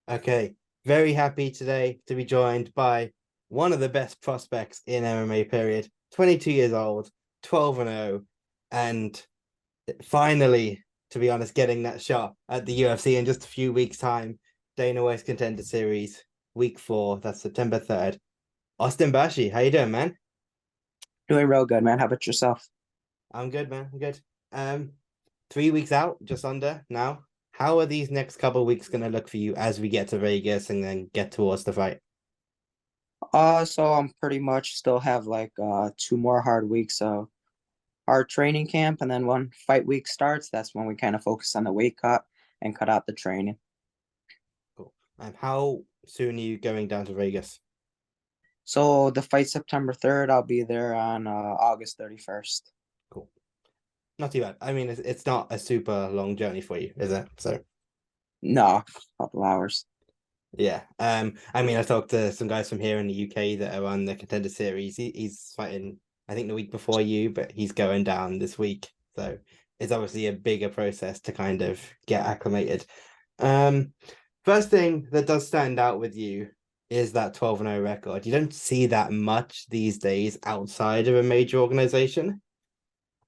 Okay, very happy today to be joined by one of the best prospects in MMA period. 22 years old, 12-0, and finally, to be honest, getting that shot at the UFC in just a few weeks' time. Dana White's Contender Series, week 4, that's September 3rd. Austin Bashi, how you doing, man? Doing real good, man. How about yourself? I'm good, man. I'm good. Um, 3 weeks out, just under now. How are these next couple of weeks going to look for you as we get to Vegas and then get towards the fight? So I'm pretty much still have like two more hard weeks. So our training camp and then when fight week starts, that's when we kind of focus on the weight cut and cut out the training. Cool. How soon are you going down to Vegas? So the fight September 3rd, I'll be there on August 31st. Cool. Not too bad. I mean, it's not a super long journey for you, is it? So No, a couple hours. yeah. I mean, I talked to some guys from here in the UK that are on the Contender Series. He's fighting, I think, the week before you, but he's going down this week. So it's obviously a bigger process to kind of get acclimated. Um, First thing that does stand out with you is that 12-0 record. You don't see that much these days outside of a major organization.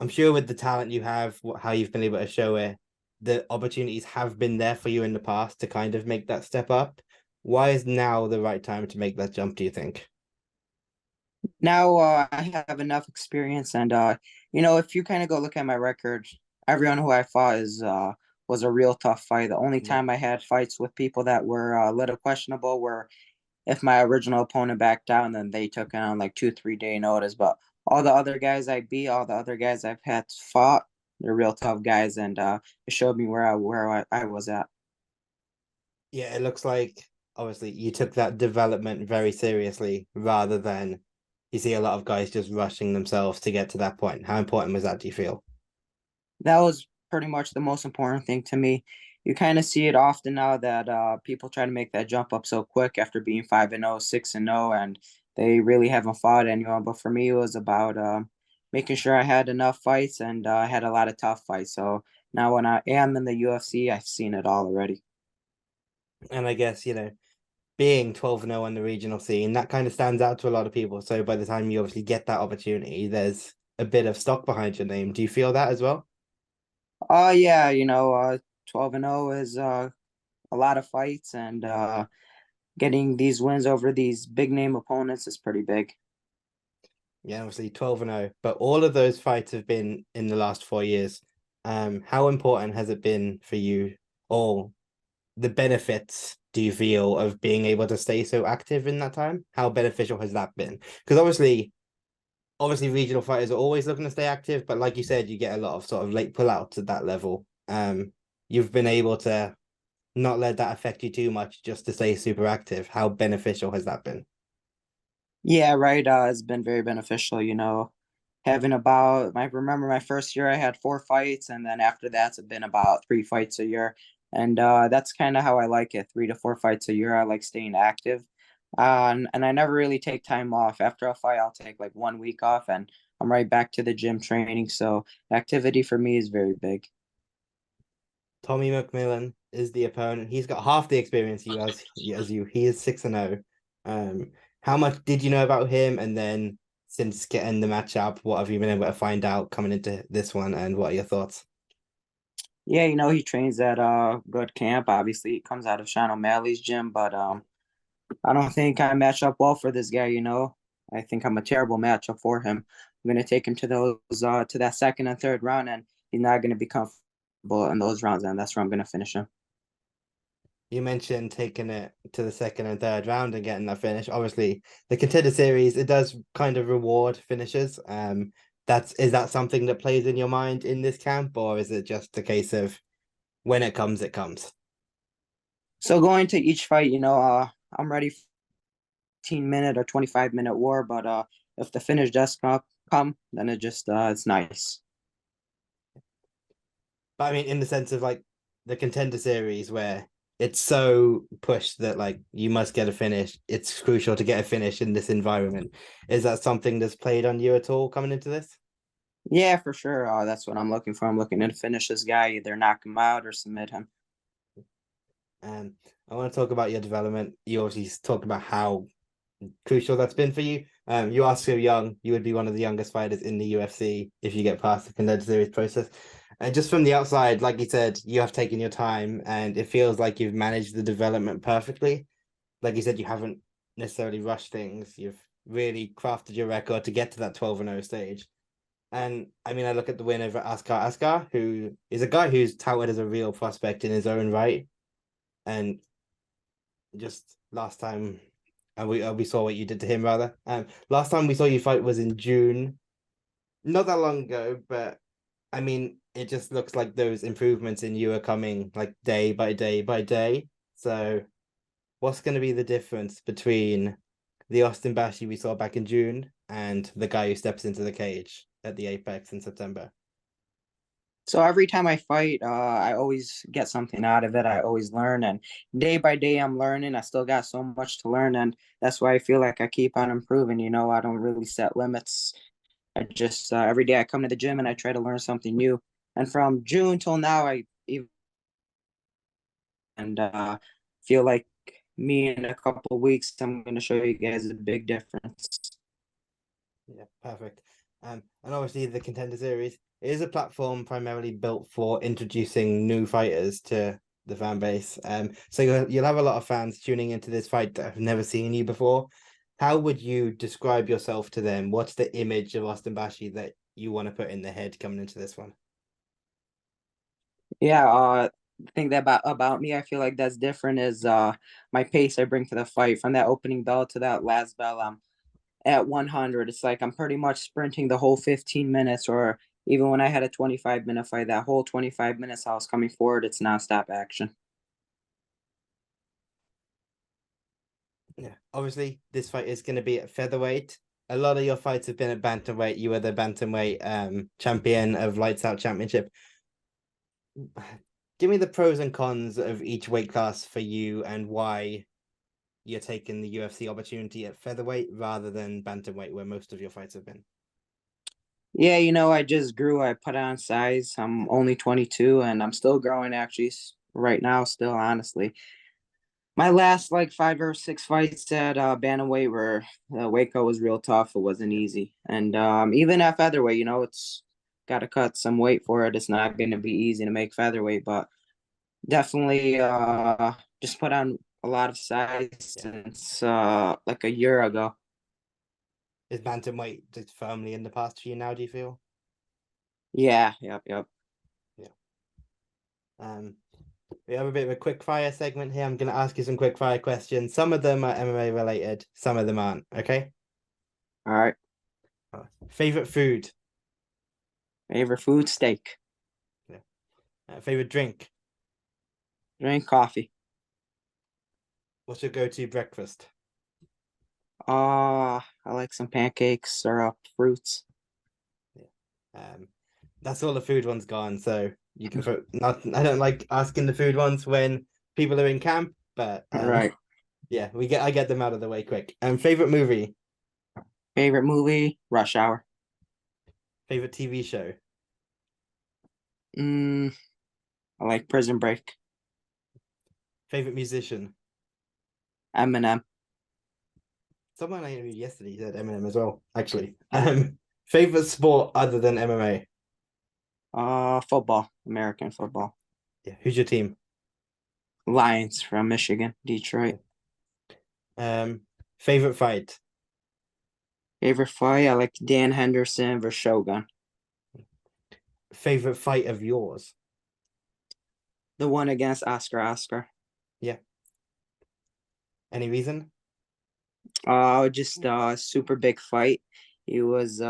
I'm sure with the talent you have, how you've been able to show it, the opportunities have been there for you in the past to kind of make that step up. Why is now the right time to make that jump, do you think? Now I have enough experience, and if you kind of go look at my record, everyone who I fought is was a real tough fight. The only Yeah. time I had fights with people that were a little questionable were if my original opponent backed down, then they took it on like 2, 3 day notice. But all the other guys I beat, all the other guys I've had fought, they're real tough guys, and it showed me where I was at. Yeah, it looks like obviously you took that development very seriously rather than you see a lot of guys just rushing themselves to get to that point. How important was that, do you feel? That was pretty much the most important thing to me. You kind of see it often now that people try to make that jump up so quick after being 5-0, 6-0, and they really haven't fought anyone. But for me, it was about making sure I had enough fights and I had a lot of tough fights. So now when I am in the UFC, I've seen it all already. And I guess, being 12-0 on the regional scene, that kind of stands out to a lot of people. So by the time you obviously get that opportunity, there's a bit of stock behind your name. Do you feel that as well? Yeah, 12-0 is a lot of fights, and getting these wins over these big name opponents is pretty big. Yeah, obviously 12-0, but all of those fights have been in the last 4 years. How important has it been for you, or the benefits do you feel of being able to stay so active in that time? How beneficial has that been? Because obviously regional fighters are always looking to stay active, but like you said, you get a lot of sort of late pullouts at that level. You've been able to not let that affect you too much just to stay super active. How beneficial has that been? Yeah, right. It's been very beneficial, having about I remember my first year I had 4 fights, and then after that's been about 3 fights a year. And that's kind of how I like it, 3 to 4 fights a year. I like staying active. And I never really take time off. After a fight, I'll take like 1 week off and I'm right back to the gym training. So activity for me is very big. Tommy McMillen is the opponent. He's got half the experience you as you. He is 6-0. How much did you know about him? And then since getting the match up, what have you been able to find out coming into this one? And what are your thoughts? Yeah, he trains at good camp. Obviously, he comes out of Sean O'Malley's gym, but I don't think I match up well for this guy. I think I'm a terrible matchup for him. I'm gonna take him to those to that second and third round, and he's not gonna be comfortable in those rounds, and that's where I'm gonna finish him. You mentioned taking it to the second and third round and getting that finish. Obviously, the contender series it does kind of reward finishers. That's is that something that plays in your mind in this camp, or is it just a case of when it comes, it comes? So going to each fight, I'm ready for 15-minute or 25-minute war, but if the finish does come, then it's nice. But I mean, in the sense of like the contender series where it's so pushed that like you must get a finish. It's crucial to get a finish in this environment. Is that something that's played on you at all coming into this? Yeah, for sure. That's what I'm looking for. I'm looking to finish this guy, either knock him out or submit him. Um, I want to talk about your development. You obviously talk about how crucial that's been for you. You are so young. You would be one of the youngest fighters in the UFC if you get past the Contender Series process. And just from the outside, like you said, you have taken your time, and it feels like you've managed the development perfectly. Like you said, you haven't necessarily rushed things. You've really crafted your record to get to that 12-0 stage. And I mean, I look at the win over Askar, who is a guy who's touted as a real prospect in his own right. And just last time, and we saw what you did to him rather. Last time we saw you fight was in June, not that long ago, but I mean, it just looks like those improvements in you are coming like day by day by day. So, what's going to be the difference between the Austin Bashi we saw back in June and the guy who steps into the cage at the Apex in September? So every time I fight, I always get something out of it. I always learn, and day by day, I'm learning. I still got so much to learn, and that's why I feel like I keep on improving. I don't really set limits. I just every day I come to the gym and I try to learn something new. And from June till now, I even and feel like me in a couple of weeks, I'm going to show you guys a big difference. Yeah, perfect. And obviously the Contender Series is a platform primarily built for introducing new fighters to the fan base. So you'll have a lot of fans tuning into this fight that have never seen you before. How would you describe yourself to them? What's the image of Austin Bashi that you want to put in their head coming into this one? Yeah, the thing that about me, I feel like that's different is my pace I bring to the fight from that opening bell to that last bell. I'm at 100. It's like I'm pretty much sprinting the whole 15 minutes, or even when I had a 25-minute fight, that whole 25 minutes I was coming forward. It's nonstop action. Yeah, obviously this fight is going to be at featherweight. A lot of your fights have been at bantamweight. You were the bantamweight champion of Lights Out Championship. Give me the pros and cons of each weight class for you and why you're taking the UFC opportunity at featherweight rather than bantamweight, where most of your fights have been. Yeah, I just grew. I put on size. I'm only 22, and I'm still growing actually right now. Still, honestly, my last like 5 or 6 fights at bantamweight were Waco was real tough. It wasn't Yeah, easy, and even at featherweight, it's got to cut some weight for it. It's not going to be easy to make featherweight, but definitely just put on a lot of size yeah. since like a year ago. Is bantamweight just firmly in the past for you now? Do you feel? Yeah, yep. Yeah. Um, we have a bit of a quick fire segment here. I'm going to ask you some quick fire questions. Some of them are MMA related, some of them aren't. Okay. All right. Favorite food? Favorite food, steak. Yeah. Favorite drink? Drink coffee. What's your go-to breakfast? I like some pancakes, syrup, fruits. Yeah. That's all the food ones gone. So you can put not. I don't like asking the food ones when people are in camp, but All right. yeah, I get them out of the way quick. Favorite movie? Favorite movie, Rush Hour. Favorite TV show? Mm, I like Prison Break. Favorite musician? Eminem. Someone I interviewed yesterday said Eminem as well. Actually, favorite sport other than MMA? Football, American football. Yeah, who's your team? Lions from Michigan, Detroit. Yeah. Favorite fight? Favorite fight, I like Dan Henderson versus Shogun. Favorite fight of yours? The one against Oscar. Yeah. Any reason? Just super big fight. He was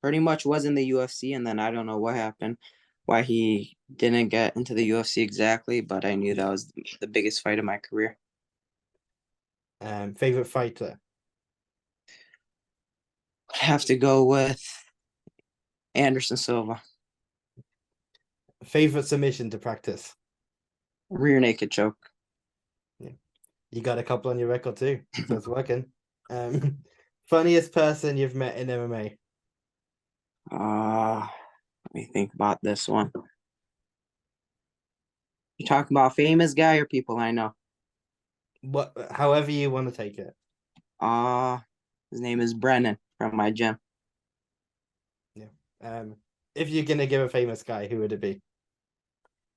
pretty much was in the UFC, and then I don't know what happened, why he didn't get into the UFC exactly, but I knew that was the biggest fight of my career. Favorite fighter? I'd have to go with Anderson Silva. Favorite submission to practice? Rear naked choke. Yeah. You got a couple on your record too, so it's working. Um, funniest person you've met in MMA? Let me think about this one. You talking about famous guy or people I know? However you want to take it. Uh, his name is Brennan from my gym. Yeah. If you're gonna give a famous guy, who would it be?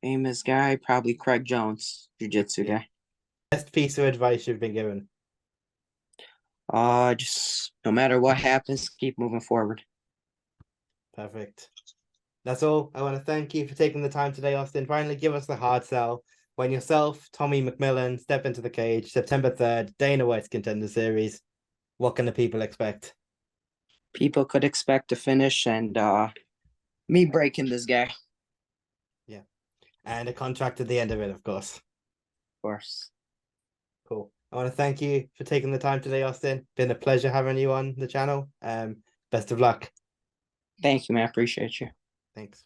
Famous guy, probably Craig Jones, jiu-jitsu Yeah. guy. Best piece of advice you've been given. Just no matter what happens, keep moving forward. Perfect. That's all. I want to thank you for taking the time today, Austin. Finally, give us the hard sell. When yourself, Tommy McMillen, step into the cage, September 3rd, Dana White's Contender Series. What can the people expect? People could expect a finish and me breaking this guy, of Yeah. And a contract at the end of it, of course. course. Cool. I want to thank you for taking the time today, Austin. Been a pleasure having you on the channel. Best of luck. Thank you, man. I appreciate you. Thanks.